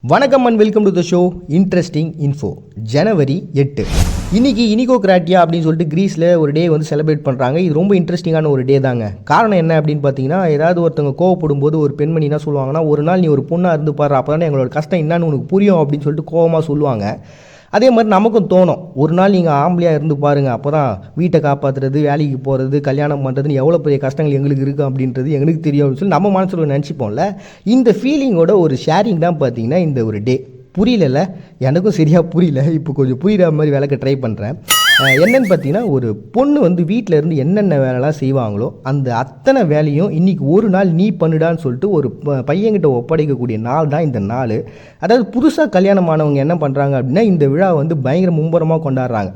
வணக்கம் and welcome to the show interesting info. ஜனவரி 8 இன்னைக்கு இனிகோகிராட்டியா அப்படின்னு சொல்லிட்டு கிரீஸில் ஒரு டே வந்து செலிப்ரேட் பண்ணுறாங்க. இது ரொம்ப இன்ட்ரெஸ்டிங்கான ஒரு டே தாங்க. காரணம் என்ன அப்படின்னு பார்த்தீங்கன்னா, ஏதாவது ஒருத்தவங்க கோவப்படும் போது ஒரு பெண்மணி என்ன சொல்லுவாங்கன்னா, ஒரு நாள் நீ ஒரு பொண்ணாக இருந்து பாரு, அப்போ தானே எங்களோட கஷ்டம் என்னன்னு உனக்கு புரியும் அப்படின்னு சொல்லிட்டு கோவமாக சொல்லுவாங்க. அதே மாதிரி நமக்கும் தோணும், ஒரு நாள் நீங்கள் ஆம்பளையாக இருந்து பாருங்கள், அப்போ தான் வீட்டை காப்பாற்றுறது, வேலைக்கு போகிறது, கல்யாணம் பண்ணுறதுன்னு எவ்வளோ பெரிய கஷ்டங்கள் எங்களுக்கு இருக்குது அப்படின்றது எங்களுக்கு தெரியும் அப்படின்னு சொல்லி நம்ம மனசில் நினச்சிப்போம்ல. இந்த ஃபீலிங்கோட ஒரு ஷேரிங் தான் பார்த்தீங்கன்னா இந்த ஒரு டே. புரியல, எனக்கும் சரியாக புரியல. இப்போ கொஞ்சம் புரிகிற மாதிரி விளக்க ட்ரை பண்ணுறேன். என்னென்னு பார்த்தீங்கன்னா, ஒரு பொண்ணு வந்து வீட்டில் இருந்து என்னென்ன வேலைலாம் செய்வாங்களோ அந்த அத்தனை வேலையும் இன்றைக்கி ஒரு நாள் நீ பண்ணுடான்னு சொல்லிட்டு ஒரு பையன்கிட்ட ஒப்படைக்கக்கூடிய நாள் தான் இந்த நாள். அதாவது புதுசாக கல்யாணமானவங்க என்ன பண்ணுறாங்க அப்படின்னா, இந்த விழா வந்து பயங்கர மும்பரமாக கொண்டாடுறாங்க.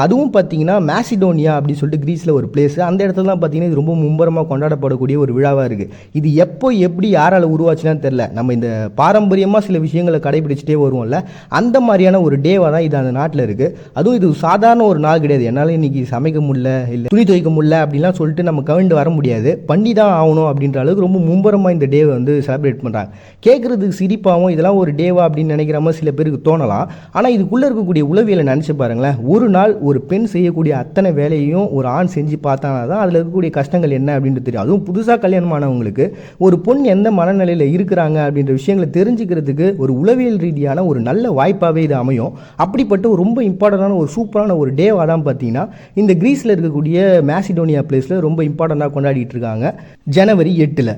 அதுவும் பார்த்தீங்கன்னா மேசிடோனியா அப்படின்னு சொல்லிட்டு கிரீஸில் ஒரு பிளேஸ், அந்த இடத்துல தான் பார்த்தீங்கன்னா இது ரொம்ப மும்பரமாக கொண்டாடப்படக்கூடிய ஒரு விழாவாக இருக்குது. இது எப்போ எப்படி யாரால் உருவாச்சுன்னு தெரில. நம்ம இந்த பாரம்பரியமாக சில விஷயங்களை கடைபிடிச்சிட்டே வருவோம்ல, அந்த மாதிரியான ஒரு டேவாக தான் இது அந்த நாட்டில் இருக்குது. அதுவும் இது சாதாரண ஒரு நாள் கிடையாது. என்னால் இன்றைக்கி சமைக்க முடியல, இல்லை துணி துவைக்க முடியல அப்படின்லாம் சொல்லிட்டு நம்ம கவிழ்ந்து வர முடியாது. பண்ணி தான் ஆகணும் அப்படின்ற அளவுக்கு ரொம்ப மும்பரமாக இந்த டேவை வந்து செலிப்ரேட் பண்ணுறாங்க. கேட்குறதுக்கு சிரிப்பாகவும் இதெல்லாம் ஒரு டேவா அப்படின்னு நினைக்கிற மாதிரி சில பேருக்கு தோணலாம். ஆனால் இதுக்குள்ளே இருக்கக்கூடிய உளவியலை நினச்சி பாருங்களேன். ஒரு நாள் ஒரு பெண் செய்யக்கூடிய அத்தனை வேலையும் ஒரு ஆண் செஞ்சு பார்த்தானா தான் அதில் இருக்கக்கூடிய கஷ்டங்கள் என்ன அப்படின்ட்டு தெரியும். அதுவும் புதுசாக கல்யாணமானவங்களுக்கு ஒரு பொண் எந்த மனநிலையில் இருக்கிறாங்க அப்படின்ற விஷயங்களை தெரிஞ்சுக்கிறதுக்கு ஒரு உளவியல் ரீதியான ஒரு நல்ல வாய்ப்பாகவே இது அமையும். அப்படிப்பட்ட ஒரு ரொம்ப இம்பார்ட்டண்டான ஒரு சூப்பரான ஒரு டேவாக தான் பார்த்தீங்கன்னா இந்த கிரீஸில் இருக்கக்கூடிய மேசிடோனியா பிளேஸில் ரொம்ப இம்பார்ட்டண்ட்டாக கொண்டாடிட்டு இருக்காங்க ஜனவரி 8.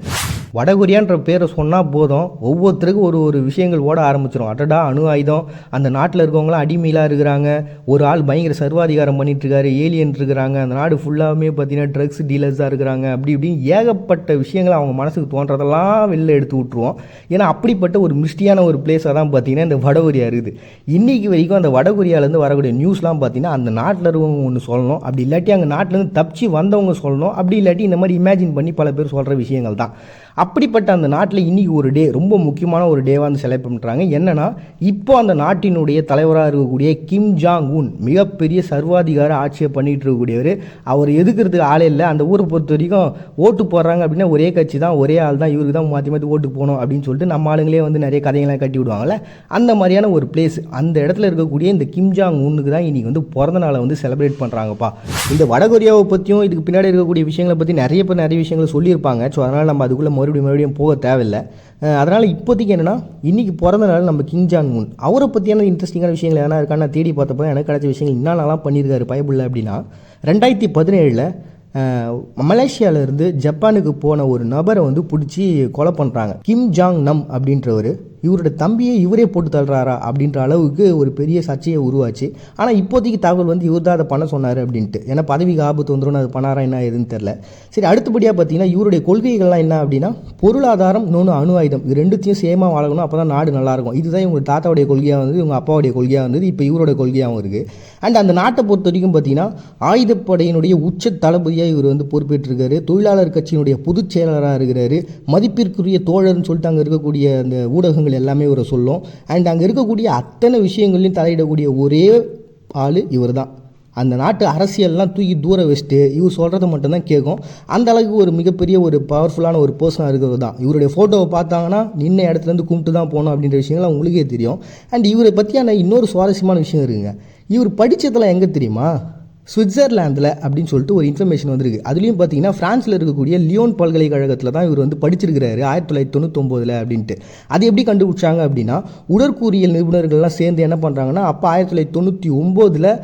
வடகொரியான்ற பேரை சொன்னால் போதும், ஒவ்வொருத்தருக்கும் ஒரு விஷயங்கள் ஓட ஆரம்பிச்சிடும். அடடா, அணு ஆயுதம், அந்த நாட்டில் இருக்கவங்களாம் அடிமையிலாக இருக்கிறாங்க, ஒரு ஆள் பயங்கர சர்வாதிகாரம் பண்ணிகிட்ருக்காரு, ஏலியன் இருக்கிறாங்க, அந்த நாடு ஃபுல்லாகவே பார்த்தீங்கன்னா ட்ரக்ஸ் டீலர்ஸாக இருக்கிறாங்க, அப்படி இப்படின்னு ஏகப்பட்ட விஷயங்கள் அவங்க மனசுக்கு தோன்றதெல்லாம் வெளில எடுத்து விட்ருவோம். ஏன்னா அப்படிப்பட்ட ஒரு மிஸ்டியான ஒரு பிளேஸாக தான் பார்த்தீங்கன்னா இந்த வடகொரியா இருக்குது. இன்றைக்கி வரைக்கும் அந்த வடகொரியாவிலேருந்து வரக்கூடிய நியூஸ்லாம் பார்த்தீங்கன்னா அந்த நாட்டில் இருக்கவங்க ஒன்று சொல்லணும், அப்படி இல்லாட்டி அங்கே நாட்டிலேருந்து தப்பிச்சு வந்தவங்க சொல்லணும், அப்படி இல்லாட்டி இந்த மாதிரி இமேஜின் பண்ணி பல பேர் சொல்கிற விஷயங்கள் தான். அப்படிப்பட்ட அந்த நாட்டில் இன்றைக்கி ஒரு டே ரொம்ப முக்கியமான ஒரு டேவாக வந்து செலிப்ரேட் பண்ணுறாங்க. என்னென்னா, இப்போ அந்த நாட்டினுடைய தலைவராக இருக்கக்கூடிய கிம் ஜாங் உன் மிகப்பெரிய சர்வாதிகார ஆட்சியை பண்ணிகிட்டு இருக்கக்கூடியவர். அவர் எதுக்கிறதுக்கு ஆளே இல்லை. அந்த ஊரை பொறுத்த வரைக்கும் ஓட்டு போடுறாங்க அப்படின்னா ஒரே கட்சி தான், ஒரே ஆள் தான், இவருக்கு தான் மாற்றி மாற்றி ஓட்டு போகணும் அப்படின்னு சொல்லிட்டு நம்ம ஆளுங்களே வந்து நிறைய கதைகள்லாம் கட்டி விடுவாங்கள்ல, அந்த மாதிரியான ஒரு பிளேஸ். அந்த இடத்துல இருக்கக்கூடிய இந்த கிம் ஜாங் உன்னுக்கு தான் இன்றைக்கி வந்து பிறந்த நாளை வந்து செலிப்ரேட் பண்ணுறாங்கப்பா. இந்த வடகொரியாவை பற்றியும் இதுக்கு பின்னாடி இருக்கக்கூடிய விஷயங்களை பற்றி நிறைய பேர் நிறைய விஷயங்களை சொல்லியிருப்பாங்க. ஸோ அதனால் நம்ம அதுக்குள்ளே மறுபடியும் போக தேவையில்லை. அதனால் இப்போதைக்கு என்னென்னா, இன்றைக்கி பிறந்த நாள் நம்ம கிம் ஜாங் உன், அவரை பற்றியான இன்ட்ரெஸ்டிங்கான விஷயங்கள் எதனா இருக்கான்னு நான் தேடி பார்த்தப்போ எனக்கு கிடைச்ச விஷயங்கள் என்னென்னலாம் பண்ணியிருக்காரு பைபிளில் அப்படின்னா, 2017 மலேசியாவிலேருந்து ஜப்பானுக்கு போன ஒரு நபரை வந்து பிடிச்சி கொலை பண்ணுறாங்க. கிம் ஜாங் நம் அப்படின்றவர், இவரோட தம்பியை இவரே போட்டு தள்ளுறாரா அப்படின்ற அளவுக்கு ஒரு பெரிய சர்ச்சையை உருவாச்சு. ஆனால் இப்போதைக்கு தகவல் வந்து இவர் தான் அதை பண்ண சொன்னார் அப்படின்ட்டு. ஏன்னா பதவிக்கு ஆபத்து வந்துடும், அது பண்ணாரா என்ன எதுன்னு தெரில. சரி, அடுத்தபடியாக பார்த்தீங்கன்னா இவருடைய கொள்கைகள்லாம் என்ன அப்படின்னா, பொருளாதாரம், இன்னொன்று அணு ஆயுதம், இது ரெண்டுத்தையும் சேமாக வளர்க்கணும், அப்போ தான் நாடு நல்லாயிருக்கும். இதுதான் இவங்க தாத்தாவுடைய கொள்கையாக வந்தது, இவங்க அப்பாவுடைய கொள்கையாக வந்தது, இப்போ இவரோட கொள்கையாகவும் இருக்குது. அண்ட் அந்த நாட்டை பொறுத்த வரைக்கும் பார்த்தீங்கன்னா ஆயுதப்படையினுடைய உச்ச தளபதியாக இவர் வந்து பொறுப்பேற்றிருக்காரு. தொழிலாளர் கட்சியினுடைய பொதுச் செயலராக இருக்கிறாரு. மதிப்பிற்குரிய தோழர்னு சொல்லிட்டு அங்கே இருக்கக்கூடிய அந்த ஊடகங்கள் எல்லாமே இவரை சொல்லும். அண்ட் அங்கே இருக்கக்கூடிய அத்தனை விஷயங்களையும் தலையிடக்கூடிய ஒரே ஆள் இவர் தான். அந்த நாட்டு அரசியல்லாம் தூக்கி தூர வச்சுட்டு இவர் சொல்கிறத மட்டும்தான் கேட்கும். அந்த அளவுக்கு ஒரு மிகப்பெரிய ஒரு பவர்ஃபுல்லான ஒரு பர்சனாக இருக்கிறது தான். இவருடைய ஃபோட்டோவை பார்த்தாங்கன்னா நின்ன இடத்துலேருந்து கும்பிட்டு தான் போகணும் அப்படின்ற விஷயங்கள் உங்களுக்கே தெரியும். அண்ட் இவரை பற்றியான இன்னொரு சுவாரஸ்யமான விஷயம் இருக்குங்க. இவர் படித்ததெல்லாம் எங்கே தெரியுமா? சுவிட்சர்லாந்தில் அப்படின்னு சொல்லிட்டு ஒரு இன்ஃபர்மேஷன் வந்திருக்கு. அதுலேயும் பார்த்தீங்கன்னா ஃப்ரான்ஸில் இருக்கக்கூடிய லியோன் பல்கலைக்கழகத்தில் தான் இவர் வந்து படிச்சிருக்கிறாரு 1999 அப்படின்ட்டு. அது எப்படி கண்டுபிடிச்சாங்க அப்படின்னா, உடற்கூறியல் நிபுணர்கள்லாம் சேர்ந்து என்ன பண்ணுறாங்கன்னா, அப்போ 1999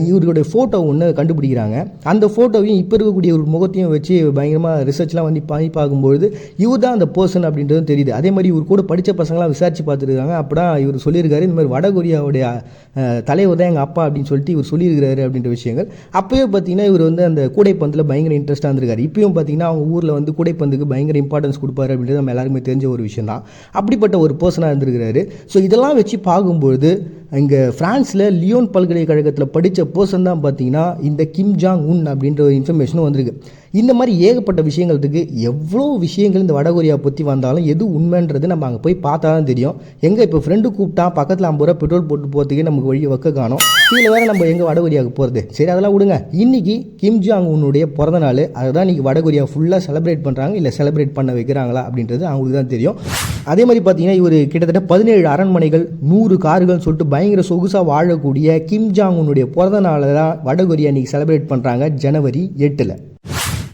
இவருடைய ஃபோட்டோ ஒன்று கண்டுபிடிக்கிறாங்க. அந்த ஃபோட்டோவையும் இப்போ இருக்கக்கூடிய ஒரு முகத்தையும் வச்சு பயங்கரமாக ரிசர்ச்லாம் வந்து பண்ணி பார்க்கும்பொழுது இவர் தான் அந்த பர்சன் அப்படின்றதும் தெரியுது. அதே மாதிரி இவர் கூட படித்த பசங்களாம் விசாரித்து பார்த்துருக்காங்க. அப்போ தான் இவர் சொல்லியிருக்காரு, இந்த மாதிரி வடகொரியாவுடைய தலைவர் தான் எங்கள் அப்பா அப்படின்னு சொல்லிட்டு இவர் சொல்லியிருக்கிறாரு அப்படின்ற விஷயம். அப்போயே பார்த்தீங்கன்னா இவர் வந்து அந்த கூடைப்பந்தில் பயங்கர இன்ட்ரெஸ்ட்டாக இருந்திருக்காரு. இப்பயும் பார்த்தீங்கன்னா அவங்க ஊரில் வந்து கூடைப்பந்துக்கு பயங்கர இம்பார்ட்டன்ஸ் கொடுப்பாரு அப்படின்றது நம்ம எல்லாருக்குமே தெரிஞ்ச ஒரு விஷயம் தான். அப்படிப்பட்ட ஒரு பர்சனாக இருந்திருக்கிறாரு. ஸோ இதெல்லாம் வச்சு பார்க்கும்பொழுது இங்கே ஃப்ரான்ஸில் லியோன் பல்கலைக்கழகத்தில் படித்த பர்சன் தான் பார்த்தீங்கன்னா இந்த கிம் ஜாங் உன் அப்படின்ற ஒரு இன்ஃபர்மேஷனும் வந்திருக்கு. இந்த மாதிரி ஏகப்பட்ட விஷயங்கள் இருக்குது. எவ்வளோ விஷயங்கள் இந்த வடகொரியா பற்றி வந்தாலும் எது உண்மைன்றது நம்ம அங்கே போய் பார்த்தா தான் தெரியும். எங்கே இப்போ ஃப்ரெண்டு கூப்பிட்டா பக்கத்தில் 50 ரூபா பெட்ரோல் போட்டு போகிறதுக்கே நமக்கு வழி வைக்க காணும். கீழே வேறு நம்ம எங்கே வடகொரியாவுக்கு போகிறது. சரி அதெல்லாம் விடுங்க. இன்றைக்கி கிம் ஜாங் உன்னுடைய பிறந்த நாள். அதுதான் இன்றைக்கி வடகொரியா ஃபுல்லாக செலிப்ரேட் பண்ணுறாங்க, இல்லை செலிப்ரேட் பண்ண வைக்கிறாங்களா அப்படின்றது அவங்களுக்கு தான் தெரியும். அதே மாதிரி பார்த்தீங்கன்னா இவர் கிட்டத்தட்ட 17 அரண்மனைகள் 100 கார்கள்னு சொல்லிட்டு பயங்கர சொகுசாக வாழக்கூடிய கிம் ஜாங் உன்னுடைய பிறந்த நாளை தான் வடகொரியா இன்றைக்கி செலிப்ரேட் பண்ணுறாங்க ஜனவரி 8.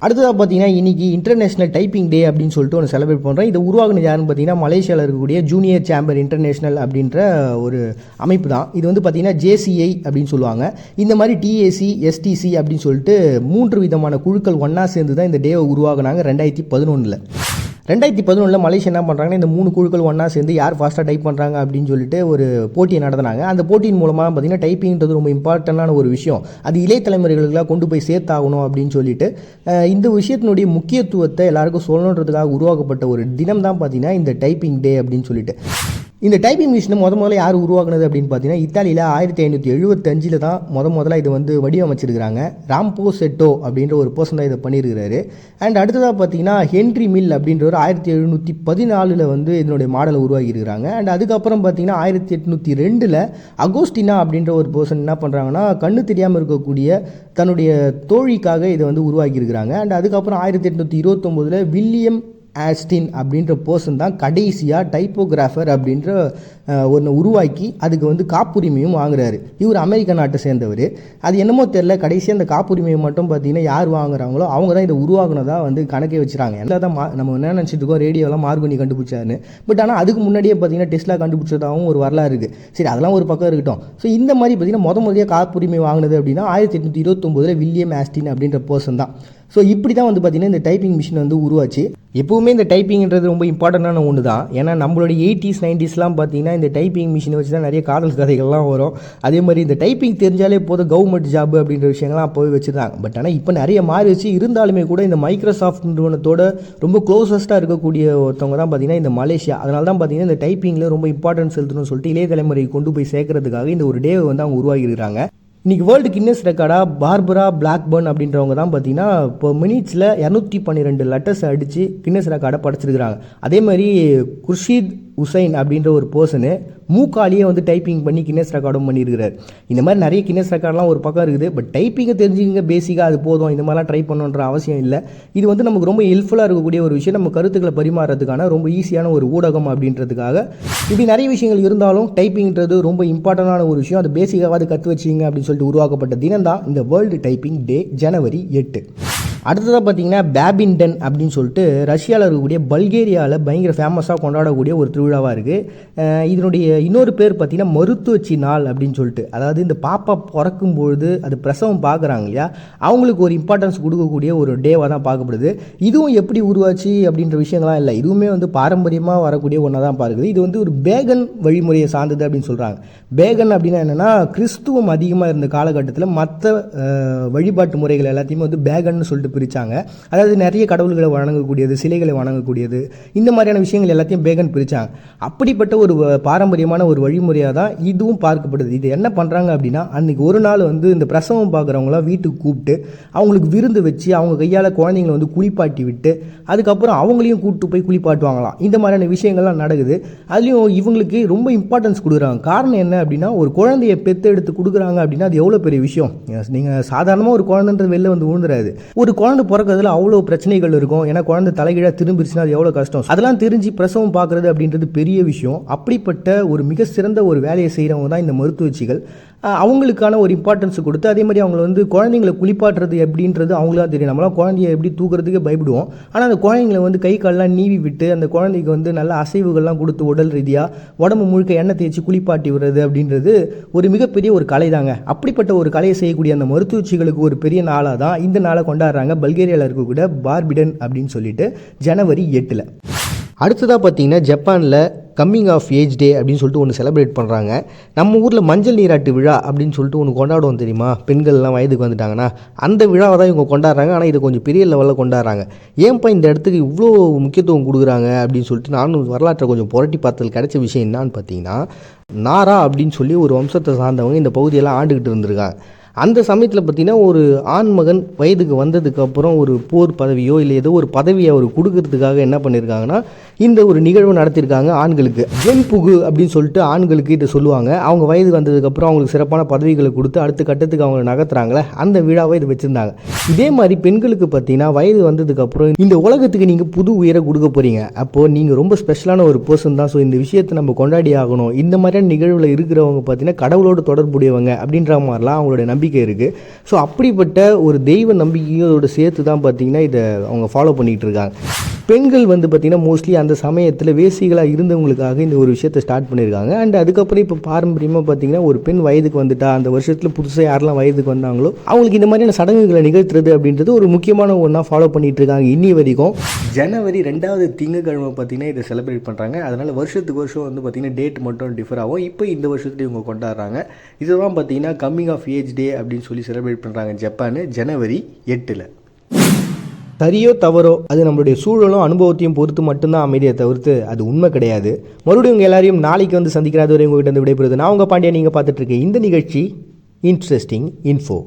அடுத்ததாக பார்த்தீங்கன்னா இன்றைக்கி இன்டர்நேஷனல் டைப்பிங் டே அப்படின்னு சொல்லிட்டு ஒன்று செலிப்ரேட் பண்ணுறோம். இதை உருவாக்குனது யாருன்னு பார்த்தீங்கன்னா மலேசியாவில் இருக்கக்கூடிய ஜூனியர் சேம்பர் இன்டர்நேஷனல் அப்படின்ற ஒரு அமைப்பு தான். இது வந்து பார்த்தீங்கன்னா JCI அப்படின்னு சொல்லுவாங்க. இந்த மாதிரி TAC STC அப்படின்னு சொல்லிட்டு 3 விதமான குழுக்கள் ஒன்றா சேர்ந்து தான் இந்த டேவை உருவாக்குனாங்க 2011. 2011 மலேசியா என்ன பண்ணுறாங்கன்னா இந்த 3 குழுக்கள் ஒன்றா சேர்ந்து யார் ஃபாஸ்ட்டாக டைப் பண்ணுறாங்க அப்படின்னு சொல்லிட்டு ஒரு போட்டியை நடத்தினாங்க. அந்த போட்டியின் மூலமாக பார்த்தீங்கன்னா டைப்பிங்கிறது ரொம்ப இம்பார்ட்டண்டான ஒரு விஷயம். அது இளைய தலைமுறைகளுக்கெல்லாம் கொண்டு போய் சேர்த்தாகணும் அப்படின்னு சொல்லிட்டு இந்த விஷயத்தினுடைய முக்கியத்துவத்தை எல்லாருக்கும் சொல்லணுன்றதுக்காக உருவாக்கப்பட்ட ஒரு தினம் தான் பார்த்தீங்கன்னா இந்த டைப்பிங் டே அப்படின்னு சொல்லிட்டு. இந்த டைப்பிங் மிஷினை முதல்ல யார் உருவாக்குனது அப்படின்னு பார்த்தீங்கன்னா இத்தாலியில் 1575 தான் முதல்ல இதை வந்து வடிவமைச்சிருக்கிறாங்க. ராம்போசெட்டோ அப்படின்ற ஒரு பர்சன் தான் இதை பண்ணியிருக்கிறாரு. அண்ட் அடுத்ததாக பார்த்தீங்கன்னா ஹென்ரி மில் அப்படின்றவர் 1714 வந்து இதனுடைய மாடலை உருவாக்கியிருக்கிறாங்க. அண்ட் அதுக்கப்புறம் பார்த்தீங்கன்னா 1802 அகோஸ்டினா அப்படின்ற ஒரு பர்சன் என்ன பண்ணுறாங்கன்னா கண்ணு தெரியாமல் இருக்கக்கூடிய தன்னுடைய தோழிக்காக இதை வந்து உருவாக்கியிருக்கிறாங்க. அண்ட் அதுக்கப்புறம் 1829 வில்லியம் ஆஸ்டின் அப்படின்ற பர்சன் தான் கடைசியாக டைப்போகிராஃபர் அப்படின்ற ஒன்று உருவாக்கி அதுக்கு வந்து காப்புரிமையும் வாங்குறாரு. இவர் அமெரிக்க நாட்டை சேர்ந்தவர். அது என்னமோ தெரில, கடைசியாக அந்த காப்புரிமையை மட்டும் பார்த்தீங்கன்னா யார் வாங்குறாங்களோ அவங்க தான் இதை உருவாக்குனதாக வந்து கணக்கே வச்சுறாங்க. எல்லாம் தான் நம்ம என்ன நினச்சிட்டு இருக்கோம், ரேடியோலாம் மார்கோனி கண்டுபிடிச்சாருன்னு. பட் ஆனால் அதுக்கு முன்னாடியே பார்த்தீங்கன்னா டெஸ்லா கண்டுபிடிச்சதாகவும் ஒரு வரலாறு இருக்குது. சரி அதெல்லாம் ஒரு பக்கம் இருக்கட்டும். ஸோ இந்த மாதிரி பார்த்தீங்கன்னா முதலியாக காப்புரிமை வாங்கினது அப்படின்னா 1829 வில்லியம் ஆஸ்டின் அப்படின்ற பர்சன் தான். ஸோ இப்படி தான் வந்து பார்த்திங்கன்னா இந்த டைப்பிங் மிஷின் வந்து உருவாச்சு. எப்போவுமே இந்த டைப்பிங்கிறது ரொம்ப இம்பார்ட்டண்டான ஒன்று தான். ஏன்னா நம்மளுடைய 80s 90sலாம் பார்த்தீங்கன்னா இந்த டைப்பிங் மிஷினை வச்சு தான் நிறைய காதல் கதைகள்லாம் வரும். அதே மாதிரி இந்த டைப்பிங் தெரிஞ்சாலே போதும் கவர்மெண்ட் ஜாப் அப்படின்ற விஷயங்கள்லாம் அப்போவே வச்சுருந்தாங்க. பட் ஆனால் இப்போ நிறைய மாறிடுச்சு. இருந்தாலுமே கூட இந்த மைக்ரோசாஃப்ட் நிறுவனத்தோட ரொம்ப க்ளோசஸ்ட்டாக இருக்கக்கூடிய ஒருத்தவங்க தான் பார்த்தீங்கன்னா இந்த மலேசியா. அதனால தான் பார்த்தீங்கன்னா இந்த டைப்பிங்கில் ரொம்ப இம்பார்ட்டன்ஸ் செலுத்தணும்னு சொல்லிட்டு இளைய தலைமுறைக்கு கொண்டு போய் சேர்க்கறதுக்காக இந்த ஒரு டேவை வந்து அவங்க உருவாக்கியிருக்காங்க. இன்றைக்கி வேர்ல்டு கின்னஸ் ரெக்கார்டாக பார்பரா பிளாக்பர்ன் அப்படின்றவங்க தான் பார்த்தீங்கன்னா இப்போ மினிட்ஸில் 212 லெட்டர்ஸ் அடித்து கின்னஸ் ரெக்கார்டை படைச்சிருக்கிறாங்க. அதே மாதிரி குர்ஷீத் உசைன் அப்படின்ற ஒரு பர்சனு மூக்காலியே வந்து டைப்பிங் பண்ணி கின்னஸ் ரெக்கார்டும் பண்ணியிருக்கிறார். இந்த மாதிரி நிறைய கின்னஸ் ரெக்கார்ட்லாம் ஒரு பக்கம் இருக்குது. பட் டைப்பிங்கை தெரிஞ்சுக்கிங்க பேசிக்காக அது போதும், இந்த மாதிரிலாம் ட்ரை பண்ணணுன்ற அவசியம் இல்லை. இது வந்து நமக்கு ரொம்ப ஹெல்ப்ஃபுல்லாக இருக்கக்கூடிய ஒரு விஷயம். நம்ம கருத்துக்களை பரிமாறதுக்கான ரொம்ப ஈஸியான ஒரு ஊடகம் அப்படின்றதுக்காக இப்படி நிறைய விஷயங்கள் இருந்தாலும் டைப்பிங்கிறது ரொம்ப இம்பார்ட்டண்டான ஒரு விஷயம். அது பேசிக்காக கற்று வச்சிங்க அப்படின்னு சொல்லிட்டு உருவாக்கப்பட்ட தினம் தான் இந்த வேர்ல்டு டைப்பிங் டே ஜனவரி 8. அடுத்ததாக பார்த்தீங்கன்னா பேட்மிண்டன் அப்படின்னு சொல்லிட்டு ரஷ்யாவில் இருக்கக்கூடிய பல்கேரியாவில் பயங்கர ஃபேமஸாக கொண்டாடக்கூடிய ஒரு திருவிழாவாக இருக்குது. இதனுடைய இன்னொரு பேர் பார்த்தீங்கன்னா மருத்துவச்சி நாள் அப்படின்னு சொல்லிட்டு, அதாவது இந்த பாப்பா பிறக்கும்பொழுது அது பிரசவம் பார்க்குறாங்க இல்லையா, அவங்களுக்கு ஒரு இம்பார்ட்டன்ஸ் கொடுக்கக்கூடிய ஒரு டேவாக தான் பார்க்கப்படுது. இதுவும் எப்படி உருவாச்சு அப்படின்ற விஷயங்கள்லாம் இல்லை, இதுவுமே வந்து பாரம்பரியமாக வரக்கூடிய ஒன்றா தான் பார்க்குது. இது வந்து ஒரு பேகன் வழிமுறையை சார்ந்தது அப்படின்னு சொல்கிறாங்க. பேகன் அப்படின்னா என்னென்னா கிறிஸ்துவம் அதிகமாக இருந்த காலகட்டத்தில் மற்ற வழிபாட்டு முறைகள் எல்லாத்தையுமே வந்து பேகன்னு சொல்லிட்டு பிரித்தாங்க. அதாவது நிறைய கடவுள்களை வணங்கக்கூடியது, சிலைகளை வணங்கக்கூடியது, இந்த மாதிரியான விஷயங்கள் எல்லாத்தையும் பேகன் பிரித்தாங்க. அப்படிப்பட்ட ஒரு பாரம்பரியமான ஒரு வழிமுறையாக தான் இதுவும் பார்க்கப்படுது. இது என்ன பண்ணுறாங்க அப்படின்னா அன்றைக்கி ஒரு நாள் வந்து இந்த பிரசவம் பார்க்குறவங்களாம் வீட்டுக்கு கூப்பிட்டு அவங்களுக்கு விருந்து வச்சு அவங்க கையால் குழந்தைங்களை வந்து குளிப்பாட்டி விட்டு அதுக்கப்புறம் அவங்களையும் கூப்பிட்டு போய் குளிப்பாட்டுவாங்களாம். இந்த மாதிரியான விஷயங்கள்லாம் நடக்குது. அதுலேயும் இவங்களுக்கு ரொம்ப இம்பார்ட்டன்ஸ் கொடுக்குறாங்க. காரணம் என்ன அப்படின்னா ஒரு குழந்தைய பெற்றெடுத்து கொடுக்குறாங்க அப்படின்னா அது எவ்வளோ பெரிய விஷயம். நீங்கள் சாதாரணமாக ஒரு குழந்தைன்றது வெளில வந்து விழுந்துடாது. ஒரு குழந்தை பிறக்கிறதுல அவ்வளோ பிரச்சனைகள் இருக்கும். ஏன்னா குழந்தை தலைகீழாக திரும்பிடுச்சுன்னா அது எவ்வளோ கஷ்டம். அதெல்லாம் தெரிஞ்சு பிரசவம் பார்க்குறது அப்படின்றது பெரிய விஷயம். அப்படிப்பட்ட ஒரு மிக சிறந்த ஒரு வேலையை செய்கிறவங்க தான் இந்த மருத்துவச்சிகள். அவங்களுக்கான ஒரு இம்பார்ட்டன்ஸ் கொடுத்து அதே மாதிரி அவங்களை வந்து குழந்தைங்களை குளிப்பாட்டுறது எப்படின்றது அவங்களுக்கு தான் தெரியும். நம்மளாம் குழந்தைய எப்படி தூக்குறதுக்கு பயப்படுவோம். ஆனால் அந்த குழந்தைங்களை வந்து கை காலெலாம் நீவி விட்டு அந்த குழந்தைக்கு வந்து நல்ல அசைவுகள்லாம் கொடுத்து உடல் ரீதியாக உடம்பு முழுக்க எண்ணெய் தேய்ச்சி குளிப்பாட்டி விடுறது அப்படின்றது ஒரு மிகப்பெரிய ஒரு கலை தாங்க. அப்படிப்பட்ட ஒரு கலையை செய்யக்கூடிய அந்த மருத்துவச்சிகளுக்கு ஒரு பெரிய நாளாக தான் இந்த நாளை கொண்டாடுறாங்க பல்கேரியாவில் இருக்கக்கூடிய பார்பிடன் அப்படின்னு சொல்லிட்டு ஜனவரி 8. அடுத்ததாக பார்த்தீங்கன்னா ஜப்பானில் கம்மிங் ஆஃப் ஏஜ் டே அப்படின்னு சொல்லிட்டு ஒன்று செலிப்ரேட் பண்ணுறாங்க. நம்ம ஊரில் மஞ்சள் நீராட்டு விழா அப்படின்னு சொல்லிட்டு ஒன்று கொண்டாடுவோம் தெரியுமா, பெண்கள்லாம் வயதுக்கு வந்துட்டாங்கன்னா அந்த விழாவை தான் இவங்க கொண்டாடுறாங்க. ஆனால் இதை கொஞ்சம் பெரிய லெவலில் கொண்டாடுறாங்க. ஏன்ப்பா இந்த இடத்துக்கு இவ்வளோ முக்கியத்துவம் கொடுக்குறாங்க அப்படின்னு சொல்லிட்டு நானும் வரலாற்றை கொஞ்சம் புரட்டி பார்த்ததில் கிடைச்ச விஷயம் என்னான்னு பார்த்தீங்கன்னா, நாரா அப்படின்னு சொல்லி ஒரு வம்சத்தை சார்ந்தவங்க இந்த பகுதியெல்லாம் ஆண்டுக்கிட்டு இருந்திருக்காங்க. அந்த சமயத்தில் பார்த்திங்கன்னா ஒரு ஆண்மகன் வயதுக்கு வந்ததுக்கப்புறம் ஒரு போர் பதவியோ இல்லை ஏதோ ஒரு பதவியை அவர் கொடுக்கறதுக்காக என்ன பண்ணியிருக்காங்கன்னா இந்த ஒரு நிகழ்வு நடத்தியிருக்காங்க ஆண்களுக்கு. வெண்புகு அப்படின்னு சொல்லிட்டு ஆண்களுக்கு இதை சொல்லுவாங்க. அவங்க வயது வந்ததுக்கப்புறம் அவங்களுக்கு சிறப்பான பதவிகளை கொடுத்து அடுத்த கட்டத்துக்கு அவங்க நகர்த்துறாங்களே, அந்த விழாவை இது வச்சுருந்தாங்க. இதே மாதிரி பெண்களுக்கு பார்த்தீங்கன்னா வயது வந்ததுக்கப்புறம் இந்த உலகத்துக்கு நீங்கள் புது உயரை கொடுக்க போகிறீங்க. அப்போது நீங்கள் ரொம்ப ஸ்பெஷலான ஒரு பர்சன் தான். ஸோ இந்த விஷயத்தை நம்ம கொண்டாடி ஆகணும். இந்த மாதிரியான நிகழ்வில் இருக்கிறவங்க பார்த்தீங்கன்னா கடவுளோடு தொடர்புடையவங்க அப்படின்ற மாதிரிலாம் அவங்களோட நம்பிக்கை இருக்குது. ஸோ அப்படிப்பட்ட ஒரு தெய்வ நம்பிக்கையோடு சேர்த்து தான் பார்த்தீங்கன்னா இதை அவங்க ஃபாலோ பண்ணிகிட்டு இருக்காங்க. பெண்கள் வந்து பார்த்திங்கன்னா மோஸ்ட்லி அந்த சமயத்தில் வேசிகளாக இருந்தவங்களுக்காக இந்த ஒரு விஷயத்தை ஸ்டார்ட் பண்ணியிருக்காங்க. அண்ட் அதுக்கப்புறம் இப்போ பாரம்பரியமாக பார்த்திங்கன்னா ஒரு பெண் வயதுக்கு வந்துட்டா அந்த வருஷத்தில் புதுசாக யாரெல்லாம் வயதுக்கு வந்தாங்களோ அவங்களுக்கு இந்த மாதிரியான சடங்குகளை நிகழ்த்துறது அப்படின்றது ஒரு முக்கியமான ஒன்றா ஃபாலோ பண்ணிகிட்டு இருக்காங்க இன்னி வரைக்கும். ஜனவரி 2வது திங்கட்கிழமை பார்த்திங்கன்னா இதை செலிப்ரேட் பண்ணுறாங்க. அதனால் வருஷத்துக்கு வருஷம் வந்து பார்த்திங்கன்னா டேட் மட்டும் டிஃபர் ஆகும். இப்போ இந்த வருஷத்துல இவங்க கொண்டாடுறாங்க. இதுதான் பார்த்திங்கன்னா கம்மிங் ஆஃப் ஏஜ் டே அப்படின்னு சொல்லி செலிப்ரேட் பண்ணுறாங்க ஜப்பான் ஜனவரி 8. சரியோ தவறோ அது நம்மளுடைய சூழலும் அனுபவத்தையும் பொறுத்து மட்டும்தான் அமைதியை தவிர்த்து அது உண்மை கிடையாது. மறுபடியும் உங்கள் எல்லாரையும் நாளைக்கு வந்து சந்திக்கிறாத வரை உங்கள்கிட்ட வந்து விடைபெறுது நான் உங்கள் பாண்டியா. நீங்கள் பார்த்துட்டு இருக்க இந்த நிகழ்ச்சி இன்ட்ரெஸ்டிங் இன்ஃபோ.